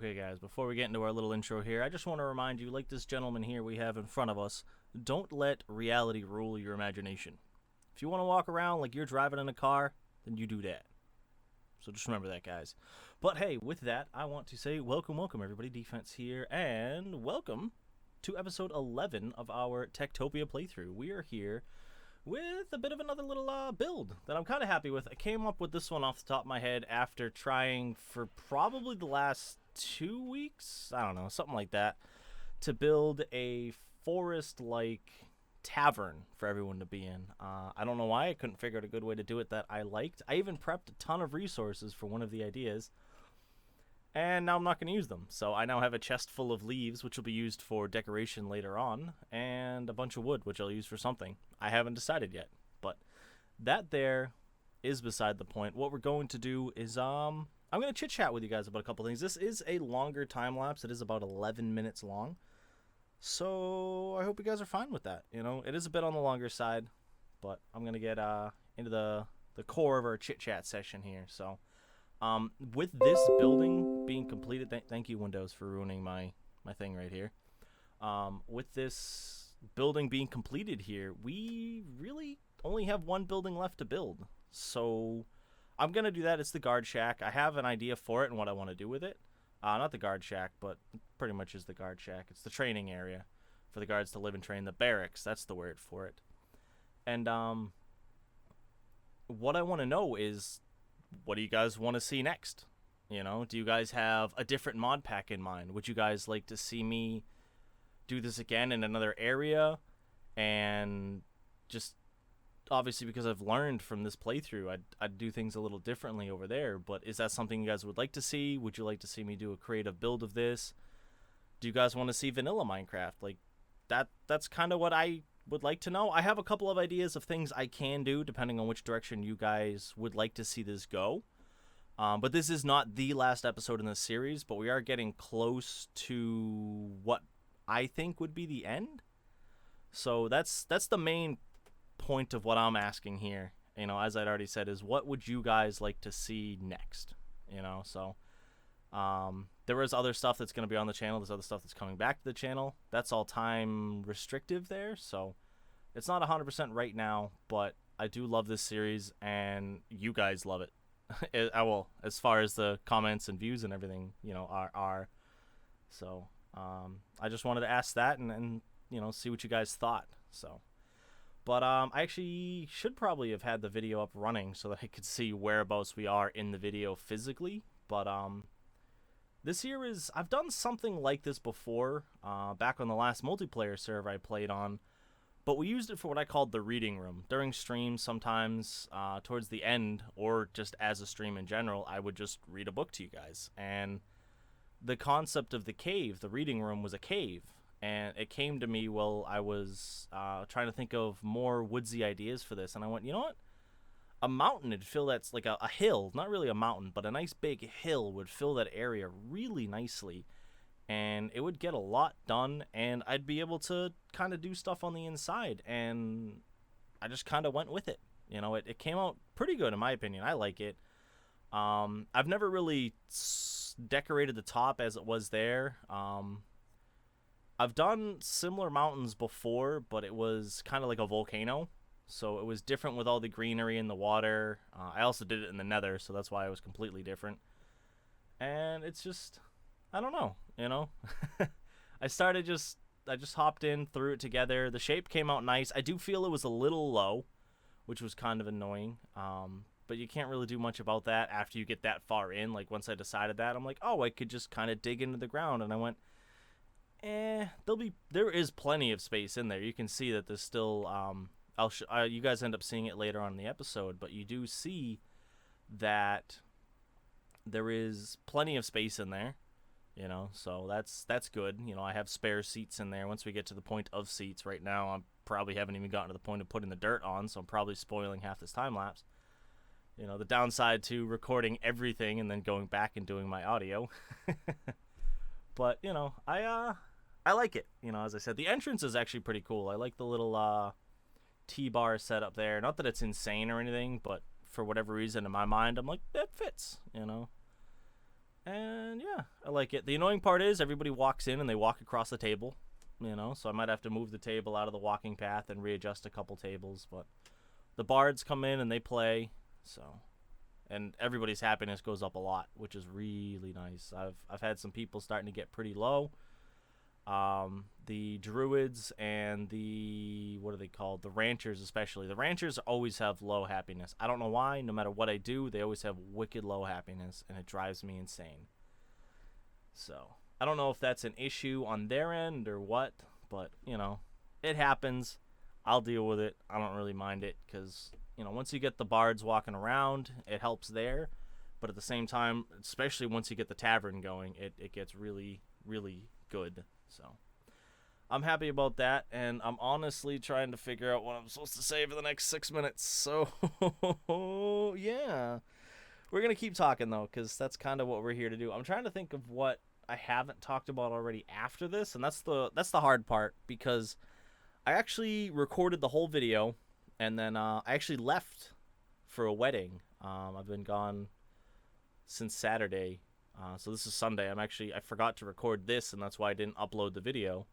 Okay, guys, before we get into our little intro here, I just want to remind you, like this gentleman here we have in front of us, don't let reality rule your imagination. If you want to walk around like you're driving in a car, then you do that. So just remember that, guys. But hey, with that, I want to say welcome, everybody. Defense here, and welcome to episode 11 of our Tektopia playthrough. We are here with a bit of another little build that I'm kind of happy with. I came up with this one off the top of my head after trying for probably the last 2 weeks, I don't know, something like that, to build a forest-like tavern for everyone to be in. I don't know why. I couldn't figure out a good way to do it that I liked. I even prepped a ton of resources for one of the ideas, and now I'm not going to use them. So I now have a chest full of leaves, which will be used for decoration later on, and a bunch of wood, which I'll use for something. I haven't decided yet, but that there is beside the point. What we're going to do is I'm going to chit-chat with you guys about a couple things. This is a longer time-lapse. It is about 11 minutes long. So I hope you guys are fine with that. You know, it is a bit on the longer side, but I'm going to get into the core of our chit-chat session here. So with this building being completed, thank you, Windows, for ruining my thing right here. With this building being completed here, we really only have one building left to build. So I'm going to do that. It's the guard shack. I have an idea for it and what I want to do with it. Not the guard shack, but pretty much is the guard shack. It's the training area for the guards to live and train. The barracks, that's the word for it. And what I want to know is, what do you guys want to see next? You know, do you guys have a different mod pack in mind? Would you guys like to see me do this again in another area? And just obviously, because I've learned from this playthrough, I'd do things a little differently over there. But is that something you guys would like to see? Would you like to see me do a creative build of this? Do you guys want to see vanilla Minecraft? Like, that's kind of what I would like to know. I have a couple of ideas of things I can do depending on which direction you guys would like to see this go. But this is not the last episode in this series, but we are getting close to what I think would be the end. So that's the main point of what I'm asking here, you know, as I'd already said, is what would you guys like to see next? You know, so there is other stuff that's going to be on the channel. There's other stuff that's coming back to the channel. That's all time restrictive there, so it's not 100% right now, but I do love this series, and you guys love it. I will, as far as the comments and views and everything, you know, are. So I just wanted to ask that and you know, see what you guys thought. So. But I actually should probably have had the video up running so that I could see whereabouts we are in the video physically. But this here is, I've done something like this before, back on the last multiplayer server I played on. But we used it for what I called the reading room. During streams, sometimes towards the end, or just as a stream in general, I would just read a book to you guys. And the concept of the cave, the reading room, was a cave. And it came to me while I was trying to think of more woodsy ideas for this. And I went, you know what? A mountain would fill that's like a hill, not really a mountain, but a nice big hill would fill that area really nicely. And it would get a lot done, and I'd be able to kind of do stuff on the inside. And I just kind of went with it. You know, it came out pretty good in my opinion. I like it. I've never really decorated the top as it was there. I've done similar mountains before, but it was kind of like a volcano. So it was different with all the greenery in the water. I also did it in the nether, so that's why it was completely different. And it's just, I don't know, you know. I just hopped in, threw it together. The shape came out nice. I do feel it was a little low, which was kind of annoying. But you can't really do much about that after you get that far in. Like, once I decided that, I'm like, oh, I could just kind of dig into the ground. And I went, there is plenty of space in there. You can see that there's still you guys end up seeing it later on in the episode, but you do see that there is plenty of space in there, you know, so that's good. You know, I have spare seats in there. Once we get to the point of seats, right now I probably haven't even gotten to the point of putting the dirt on, so I'm probably spoiling half this time lapse. You know, the downside to recording everything and then going back and doing my audio. But, you know, I like it. You know, as I said, the entrance is actually pretty cool. I like the little T-bar set up there. Not that it's insane or anything, but for whatever reason in my mind, I'm like, that fits, you know. And yeah, I like it. The annoying part is everybody walks in and they walk across the table, so I might have to move the table out of the walking path and readjust a couple tables. But the bards come in and they play, so and everybody's happiness goes up a lot, which is really nice. I've had some people starting to get pretty low. The druids and the what are they called? The ranchers, especially. The ranchers always have low happiness. I don't know why. No matter what I do, they always have wicked low happiness, and it drives me insane. So I don't know if that's an issue on their end or what, but it happens. I'll deal with it. I don't really mind it because once you get the bards walking around, it helps there. But at the same time, especially once you get the tavern going, it gets really, really good. So I'm happy about that, and I'm honestly trying to figure out what I'm supposed to say for the next 6 minutes. So yeah, we're gonna keep talking though, because that's kind of what we're here to do. I'm trying to think of what I haven't talked about already after this, and that's the hard part, because I actually recorded the whole video, and then I actually left for a wedding. I've been gone since Saturday. So this is Sunday. I forgot to record this, and that's why I didn't upload the video.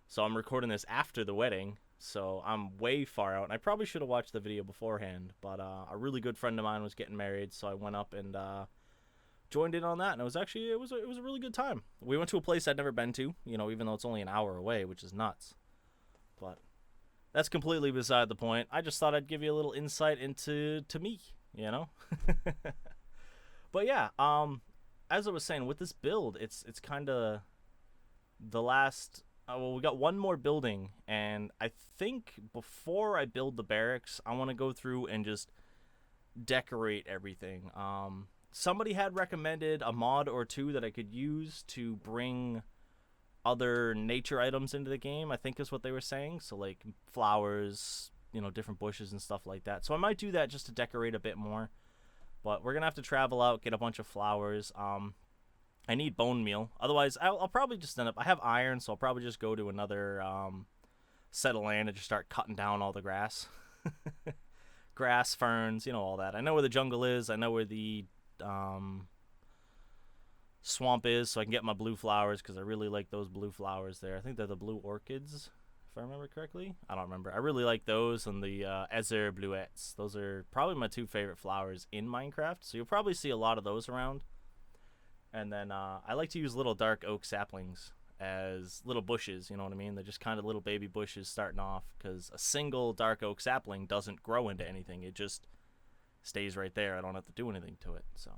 So I'm recording this after the wedding, so I'm way far out. And I probably should have watched the video beforehand, but a really good friend of mine was getting married, so I went up and joined in on that, and it was a really good time. We went to a place I'd never been to, even though it's only an hour away, which is nuts. But that's completely beside the point. I just thought I'd give you a little insight into me, But yeah, as I was saying, with this build, it's kind of the last. We got one more building, and I think before I build the barracks, I want to go through and just decorate everything. Somebody had recommended a mod or two that I could use to bring other nature items into the game, I think is what they were saying. So like flowers, different bushes and stuff like that. So I might do that just to decorate a bit more. But we're going to have to travel out, get a bunch of flowers. I need bone meal. Otherwise, I'll probably just end up... I have iron, so I'll probably just go to another set of land and just start cutting down all the grass. Grass, ferns, all that. I know where the jungle is. I know where the swamp is, so I can get my blue flowers, because I really like those blue flowers there. I think they're the blue orchids, if I remember correctly. I don't remember. I really like those and the Azure Bluettes. Those are probably my two favorite flowers in Minecraft, so you'll probably see a lot of those around. And then I like to use little dark oak saplings as little bushes, you know what I mean? They're just kind of little baby bushes starting off, because a single dark oak sapling doesn't grow into anything. It just stays right there. I don't have to do anything to it. So,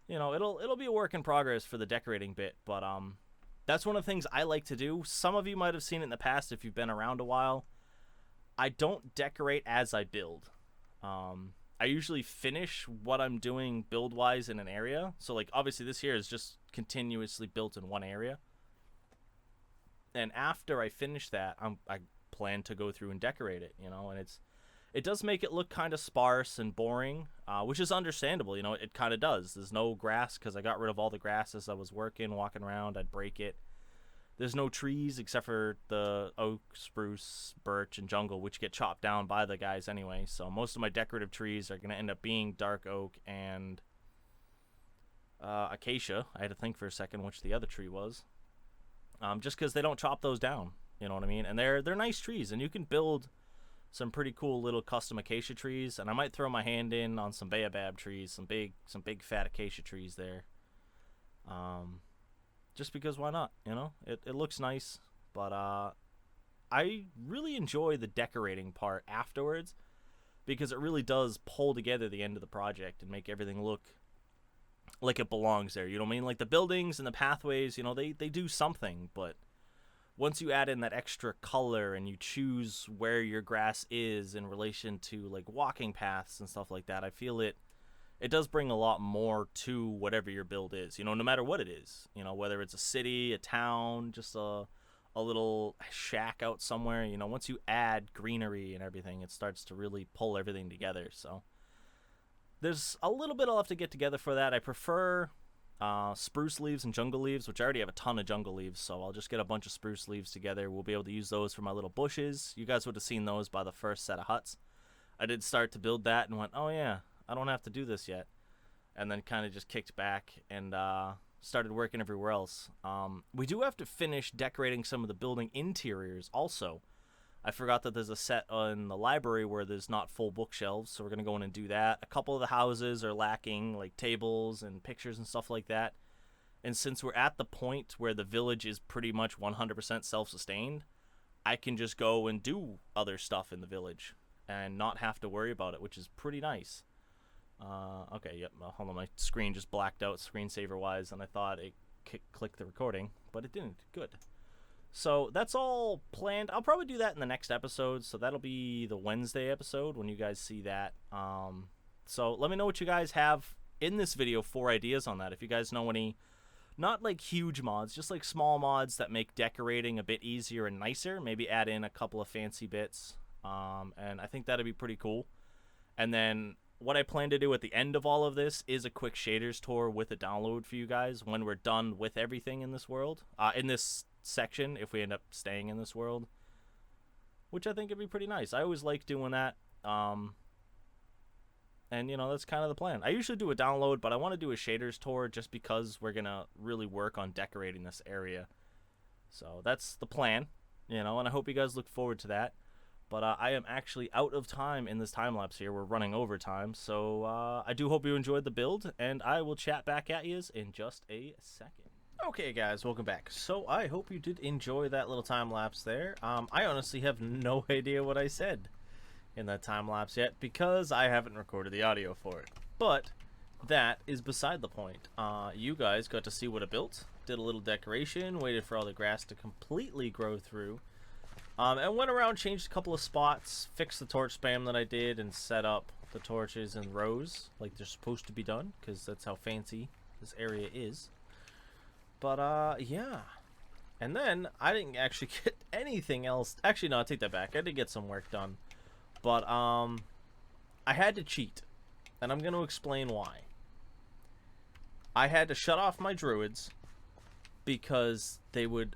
it'll be a work in progress for the decorating bit, but that's one of the things I like to do. Some of you might have seen it in the past if you've been around a while. I don't decorate as I build. I usually finish what I'm doing build-wise in an area. So, like, obviously this here is just continuously built in one area. And after I finish that, I plan to go through and decorate it, and it does make it look kind of sparse and boring, which is understandable. It kind of does. There's no grass because I got rid of all the grass as I was walking around. I'd break it. There's no trees except for the oak, spruce, birch, and jungle, which get chopped down by the guys anyway. So most of my decorative trees are going to end up being dark oak and acacia. I had to think for a second which the other tree was. Just because they don't chop those down, you know what I mean? And they're nice trees, and you can build some pretty cool little custom acacia trees. And I might throw my hand in on some baobab trees, some big fat acacia trees there. Just because why not, It looks nice, but I really enjoy the decorating part afterwards, because it really does pull together the end of the project and make everything look like it belongs there, you know what I mean? Like the buildings and the pathways, they do something, but once you add in that extra color and you choose where your grass is in relation to like walking paths and stuff like that, I feel it does bring a lot more to whatever your build is, no matter what it is, whether it's a city, a town, just a little shack out somewhere, once you add greenery and everything, it starts to really pull everything together. So there's a little bit I'll have to get together for that. I prefer spruce leaves and jungle leaves, which I already have a ton of jungle leaves, so I'll just get a bunch of spruce leaves together. We'll be able to use those for my little bushes. You guys would have seen those by the first set of huts. I did start to build that and went, oh yeah, I don't have to do this yet. and then kind of just kicked back and started working everywhere else. We do have to finish decorating some of the building interiors also. I forgot that there's a set in the library where there's not full bookshelves, so we're going to go in and do that. A couple of the houses are lacking, like tables and pictures and stuff like that. And since we're at the point where the village is pretty much 100% self-sustained, I can just go and do other stuff in the village and not have to worry about it, which is pretty nice. Okay, yep, hold on, my screen just blacked out screensaver-wise, and I thought it clicked the recording, but it didn't. Good. So that's all planned. I'll probably do that in the next episode, so that'll be the Wednesday episode when you guys see that. So let me know what you guys have in this video for ideas on that. If you guys know any, not like huge mods, just like small mods that make decorating a bit easier and nicer. Maybe add in a couple of fancy bits, and I think that'd be pretty cool. And then what I plan to do at the end of all of this is a quick shaders tour with a download for you guys when we're done with everything in this world, in this section, if we end up staying in this world, which I think would be pretty nice. I always like doing that, and you know, that's kind of the plan. I usually do a download, but I want to do a shaders tour just because we're gonna really work on decorating this area. So that's the plan, you know, and I hope you guys look forward to that. But I am actually out of time in this time lapse here. We're running over time, so I do hope you enjoyed the build, and I will chat back at you in just a second. Okay, guys, welcome back. So I hope you did enjoy that little time lapse there. I honestly have no idea what I said in that time lapse yet because I haven't recorded the audio for it. But that is beside the point. You guys got to see what I built, did a little decoration, waited for all the grass to completely grow through, and went around, changed a couple of spots, fixed the torch spam that I did, and set up the torches in rows like they're supposed to be done, because that's how fancy this area is. But, yeah. And then, I didn't actually get anything else. Actually, no, I take that back. I did get some work done. But, I had to cheat. And I'm going to explain why. I had to shut off my druids because they would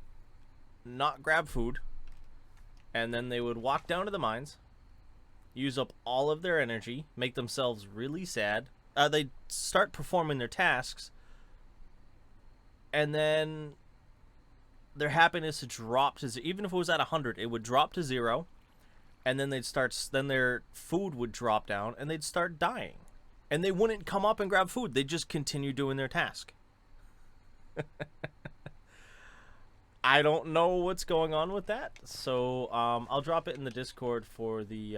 not grab food. And then they would walk down to the mines, use up all of their energy, make themselves really sad. They'd start performing their tasks, and then their happiness would drop to even if it was at 100, it would drop to 0, and then then their food would drop down, and they'd start dying, and they wouldn't come up and grab food. They'd just continue doing their task. I don't know what's going on with that, so I'll drop it in the Discord for the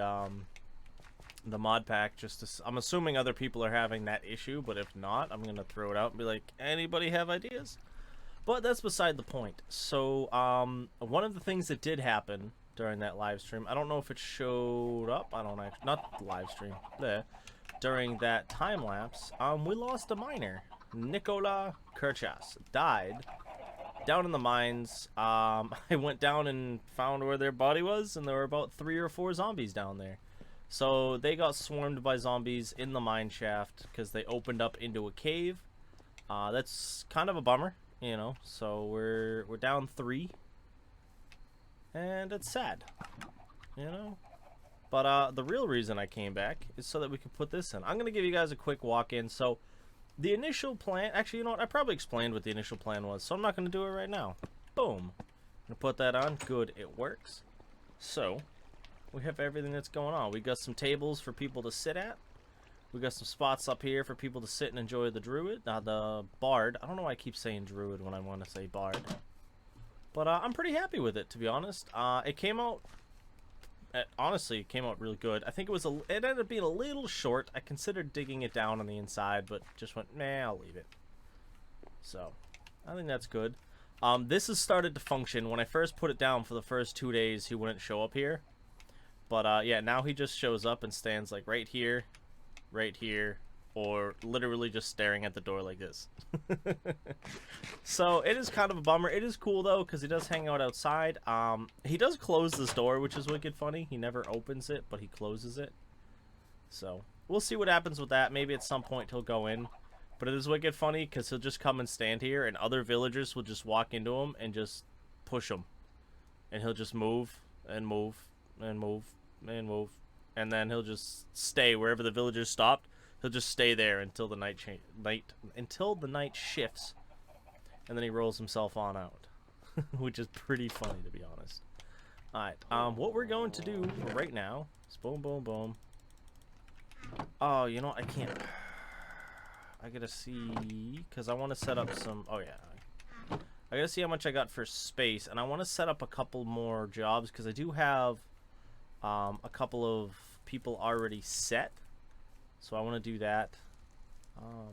mod pack. I'm assuming other people are having that issue, but if not, I'm gonna throw it out and be like, anybody have ideas? But that's beside the point. So one of the things that did happen during that live stream, I don't know if it showed up. I don't actually, not the live stream. There, during that time lapse, we lost a miner. Nicola Kirchas died down in the mines. I went down and found where their body was, and there were about 3 or 4 zombies down there. So they got swarmed by zombies in the mine shaft because they opened up into a cave. That's kind of a bummer, you know. So we're down 3, and it's sad, you know. But the real reason I came back is so that we can put this in. I'm gonna give you guys a quick walk-in. So the initial plan, actually, you know what? I probably explained what the initial plan was, so I'm not going to do it right now. Boom. I'm going to put that on. Good, it works. So, we have everything that's going on. We got some tables for people to sit at. We got some spots up here for people to sit and enjoy the druid, the bard. I don't know why I keep saying druid when I want to say bard. But I'm pretty happy with it, to be honest. It came out... honestly, it came out really good. I think it ended up being a little short. I considered digging it down on the inside, but just went, nah, I'll leave it. So, I think that's good. This has started to function. When I first put it down for the first 2 days, he wouldn't show up here. But, yeah, now he just shows up and stands, like, right here, or literally just staring at the door like this. So it is kind of a bummer. It is cool though, because he does hang out outside. He does close this door, which is wicked funny. He never opens it, but he closes it. So we'll see what happens with that. Maybe at some point he'll go in, but it is wicked funny because he'll just come and stand here, and other villagers will just walk into him and just push him, and he'll just move and move and move and move, and then he'll just stay wherever the villagers stopped, He'll just stay there until the night shifts, and then he rolls himself on out, which is pretty funny, to be honest. All right. What we're going to do right now is boom, boom, boom. Oh, you know, I can't. I gotta see, because I want to set up some. Oh yeah. I gotta see how much I got for space, and I want to set up a couple more jobs because I do have a couple of people already set. So I want to do that.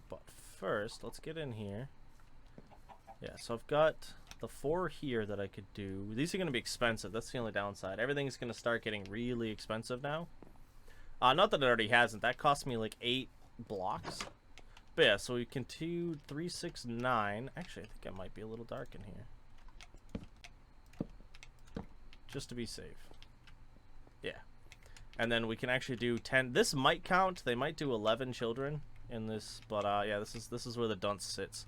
But first, let's get in here. Yeah, so I've got the 4 here that I could do. These are going to be expensive. That's the only downside. Everything's going to start getting really expensive now. Not that it already hasn't. That cost me like 8 blocks. But yeah, so we can do 3, 6, 9. Actually, I think I might be a little dark in here. Just to be safe. Yeah. And then we can actually do 10. This might count. They might do 11 children in this, but yeah, this is where the dunce sits.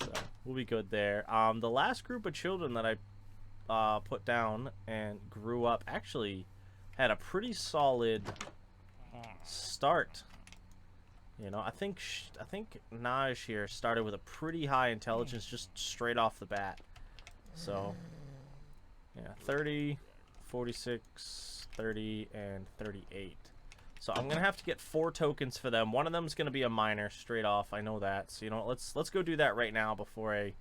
So we'll be good there. The last group of children that I put down and grew up actually had a pretty solid start. You know, I think Naj here started with a pretty high intelligence just straight off the bat. So yeah, 30. 46, 30, and 38. So I'm gonna have to get 4 tokens for them. One of them is gonna be a miner straight off. I know that. So you know, let's go do that right now before I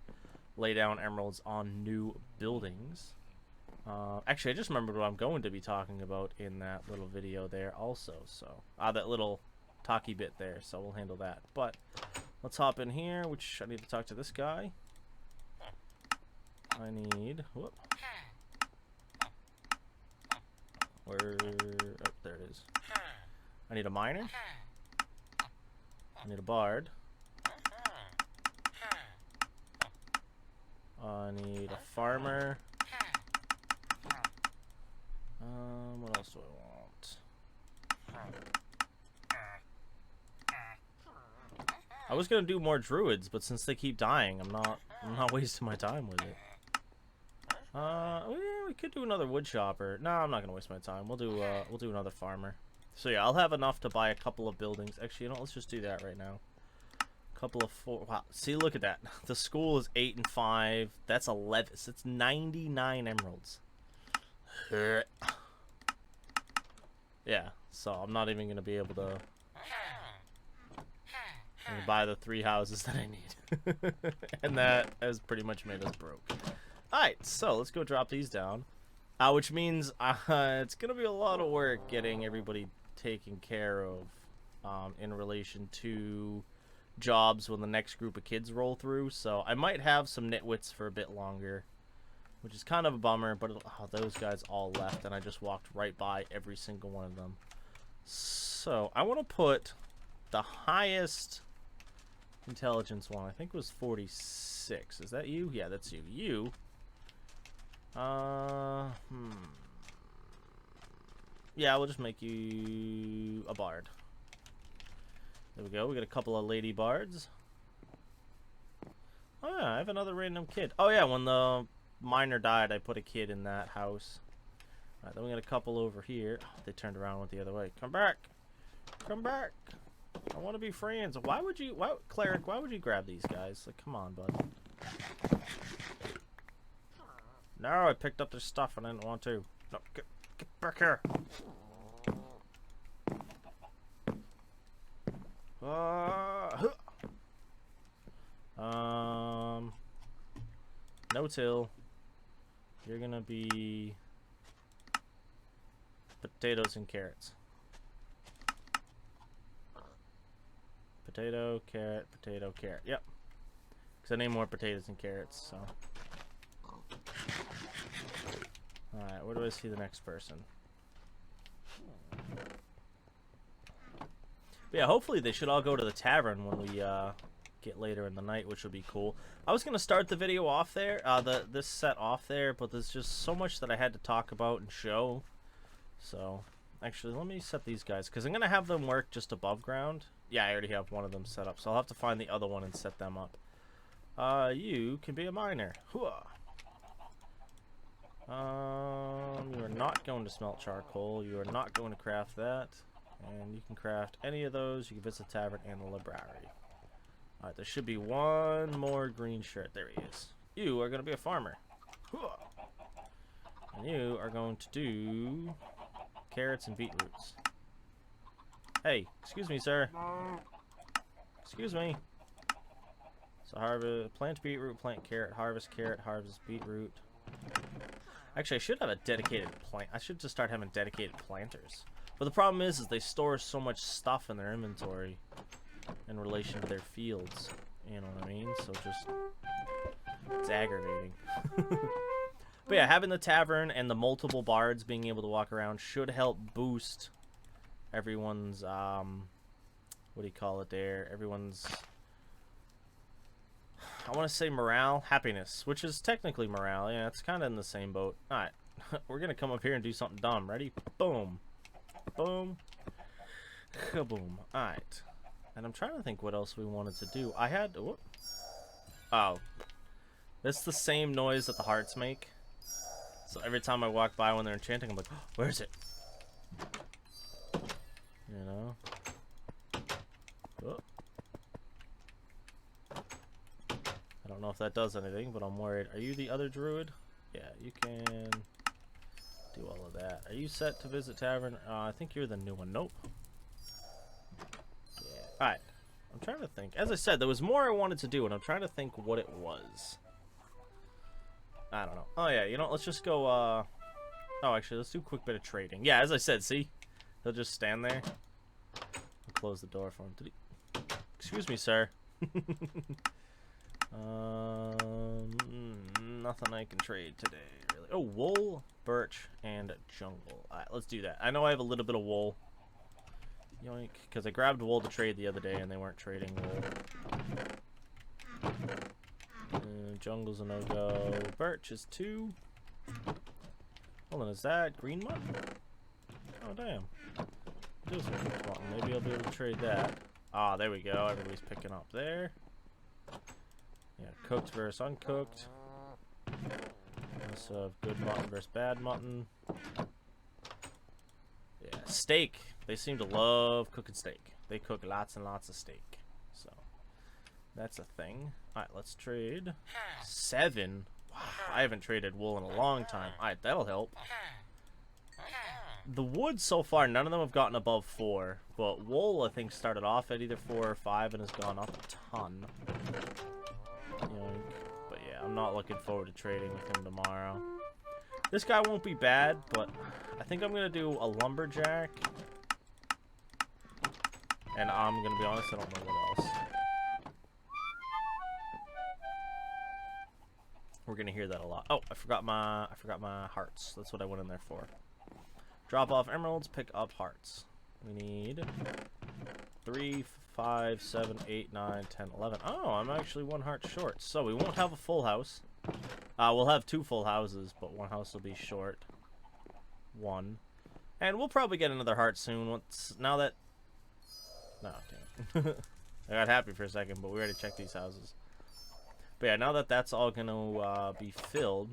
lay down emeralds on new buildings. Actually, I just remembered what I'm going to be talking about in that little video there also. So that little talky bit there. So we'll handle that. But let's hop in here. Which I need to talk to this guy. I need. Whoop. Where? Oh, there it is. I need a miner. I need a bard. I need a farmer. What else do I want? I was gonna do more druids, but since they keep dying, I'm not wasting my time with it. We could do another wood chopper. No, I'm not gonna waste my time. We'll do another farmer. So yeah, I'll have enough to buy a couple of buildings. Actually, you know, let's just do that right now. Couple of 4. Wow, see, look at that. The school is 8 and 5. That's 11. So it's 99 emeralds. Yeah. So I'm not even gonna be able to buy the 3 houses that I need, and that has pretty much made us broke. Alright, so let's go drop these down. Which means it's going to be a lot of work getting everybody taken care of in relation to jobs when the next group of kids roll through. So I might have some nitwits for a bit longer, which is kind of a bummer, but those guys all left, and I just walked right by every single one of them. So I want to put the highest intelligence one. I think it was 46. Is that you? Yeah, that's you. You. Yeah, we'll just make you a bard. There we go. We got a couple of lady bards. Oh yeah, I have another random kid. Oh yeah, when the miner died, I put a kid in that house. Alright, then we got a couple over here. Oh, they turned around and went the other way. Come back! Come back! I want to be friends. Cleric, why would you grab these guys? Like, come on, bud. No, I picked up their stuff and I didn't want to. No, get back here. No till. You're gonna be potatoes and carrots. Potato, carrot, potato, carrot. Yep. Because I need more potatoes and carrots, so. Alright, where do I see the next person? But yeah, hopefully they should all go to the tavern when we get later in the night, which would be cool. I was going to start the video off there, this set off there, but there's just so much that I had to talk about and show. So, actually, let me set these guys, because I'm going to have them work just above ground. Yeah, I already have one of them set up, so I'll have to find the other one and set them up. You can be a miner. Hooah! You are not going to smelt charcoal. You are not going to craft that. And you can craft any of those. You can visit the tavern and the library. Alright, there should be one more green shirt. There he is. You are going to be a farmer. And you are going to do carrots and beetroots. Hey, excuse me, sir. Excuse me. So harvest, plant beetroot, plant carrot, harvest beetroot. Actually, I should have a dedicated plant. I should just start having dedicated planters. But the problem is they store so much stuff in their inventory in relation to their fields. You know what I mean? So just, it's aggravating. But yeah, having the tavern and the multiple bards being able to walk around should help boost everyone's, what do you call it there? Everyone's, I want to say morale, happiness, which is technically morale. Yeah, it's kind of in the same boat. Alright, we're going to come up here and do something dumb. Ready? Boom. Boom. Kaboom. Alright. And I'm trying to think what else we wanted to do. I had, whoop. Oh. That's the same noise that the hearts make. So every time I walk by when they're enchanting, I'm like, oh, where is it? You know? Oh. I don't know if that does anything, but I'm worried. Are you the other druid? Yeah, you can do all of that. Are you set to visit tavern? I think you're the new one. Nope. Yeah. Alright. I'm trying to think. As I said, there was more I wanted to do, and I'm trying to think what it was. I don't know. Oh, yeah, you know, let's just go, oh, actually, let's do a quick bit of trading. Yeah, as I said, see? He'll just stand there. I'll close the door for him. Excuse me, sir. Nothing I can trade today, really. Oh, wool, birch, and jungle. Alright, let's do that. I know I have a little bit of wool. Yoink, because I grabbed wool to trade the other day, and they weren't trading wool. Jungle's a no-go. Birch is 2. Hold on, is that green mutton? Oh, damn. It is green mutton. Maybe I'll be able to trade that. Ah, there we go. Everybody's picking up there. Yeah, cooked versus uncooked. Also have good mutton versus bad mutton. Yeah, steak. They seem to love cooking steak. They cook lots and lots of steak. So, that's a thing. Alright, let's trade. 7? Wow, I haven't traded wool in a long time. Alright, that'll help. The wood so far, none of them have gotten above 4. But wool, I think, started off at either 4 or 5 and has gone up a ton. Yoink. But yeah, I'm not looking forward to trading with him tomorrow. This guy won't be bad, but I think I'm going to do a lumberjack. And I'm going to be honest, I don't know what else. We're going to hear that a lot. Oh, I forgot my hearts. That's what I went in there for. Drop off emeralds, pick up hearts. We need 3, 5, 7, 8, 9, 10, 11. Oh, I'm actually 1 heart short. So we won't have a full house. We'll have 2 full houses, but 1 house will be short. 1. And we'll probably get another heart soon. Now that... No, okay. I got happy for a second, but we already checked these houses. But yeah, now that that's all going to be filled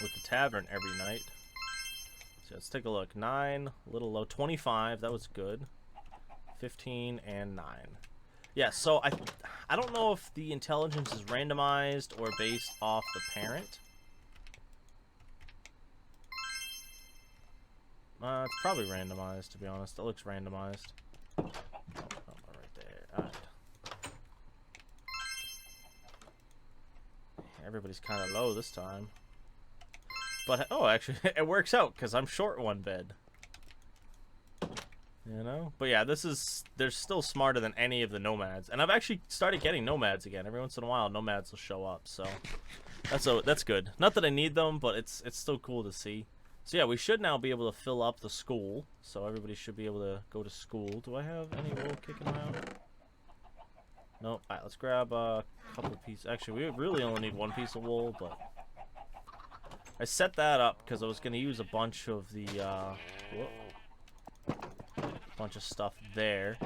with the tavern every night. So let's take a look. 9, a little low. 25, that was good. 15 and 9. Yeah, so I don't know if the intelligence is randomized or based off the parent. It's probably randomized, to be honest. It looks randomized. Oh, right there. Alright. Everybody's kind of low this time. But, oh, actually, it works out, because I'm short 1 bed. You know? But yeah, they're still smarter than any of the nomads. And I've actually started getting nomads again. Every once in a while, nomads will show up, so that's good. Not that I need them, but it's still cool to see. So yeah, we should now be able to fill up the school. So everybody should be able to go to school. Do I have any wool kicking around? Nope. Alright, let's grab a couple pieces. Actually, we really only need 1 piece of wool, but I set that up because I was going to use a bunch of the bunch of stuff there,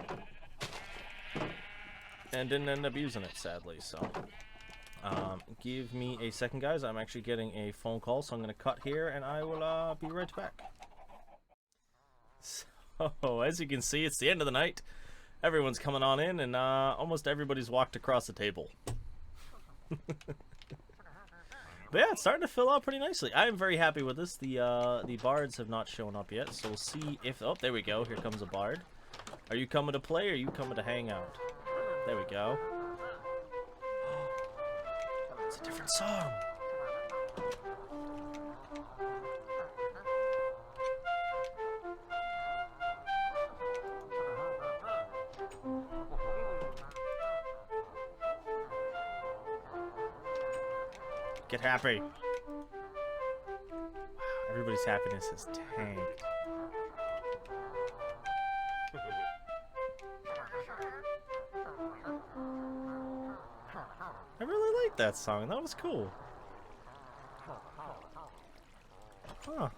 and didn't end up using it, sadly. So give me a second, guys. I'm actually getting a phone call, so I'm going to cut here and I will be right back. Oh, as you can see, it's the end of the night. Everyone's coming on in, and almost everybody's walked across the table. But yeah, it's starting to fill out pretty nicely. I am very happy with this. The bards have not shown up yet, so we'll see if... Oh, there we go. Here comes a bard. Are you coming to play, or are you coming to hang out? There we go. It's a different song. Get happy. Wow, everybody's happiness is tanked. I really like that song. That was cool. Huh.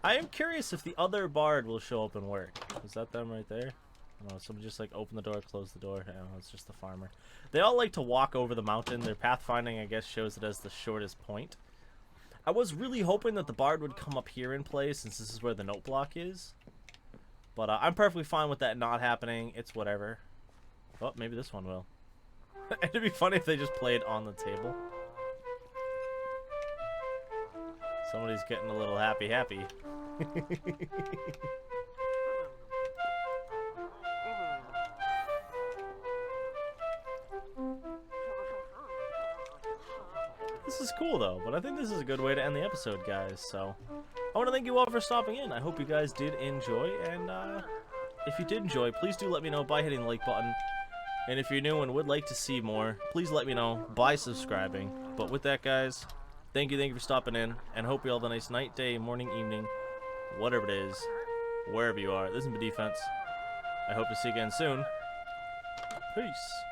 I am curious if the other bard will show up and work. Is that them right there? Oh, someone just like open the door, close the door. Oh, it's just the farmer. They all like to walk over the mountain. Their pathfinding, I guess, shows it as the shortest point. I was really hoping that the bard would come up here and play, since this is where the note block is. But I'm perfectly fine with that not happening. It's whatever. Oh, maybe this one will. It'd be funny if they just played on the table. Somebody's getting a little happy. This is cool though, but I think this is a good way to end the episode, guys. So I want to thank you all for stopping in. I hope you guys did enjoy, and if you did enjoy, please do let me know by hitting the like button. And if you're new and would like to see more, please let me know by subscribing. But with that, guys, thank you for stopping in, and hope you all have a nice night, day, morning, evening, whatever it is, wherever you are. This has been Defense. I hope to see you again soon. Peace.